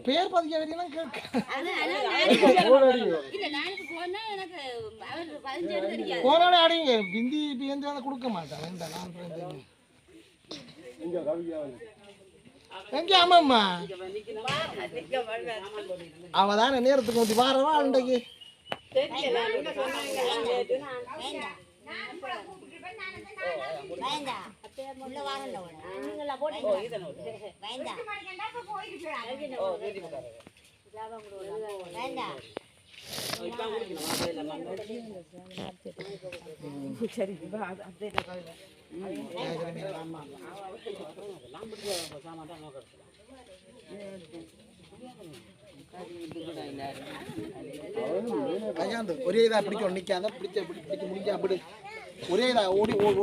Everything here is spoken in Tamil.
பேர் பதிக்க வரீங்கன்னா போனோட அடிங்க பிந்தி பிந்தி வந்து கொடுக்க மாட்டேன் எங்க ஆமாம்மா அவதான நேரத்துக்கு வந்து வாரவா அண்டைக்கு ஒரே இதா பிடிக்கும் நிக்காத பிடிச்ச பிடிக்க முடிஞ்சா அப்படி ஒரே இதா ஓடி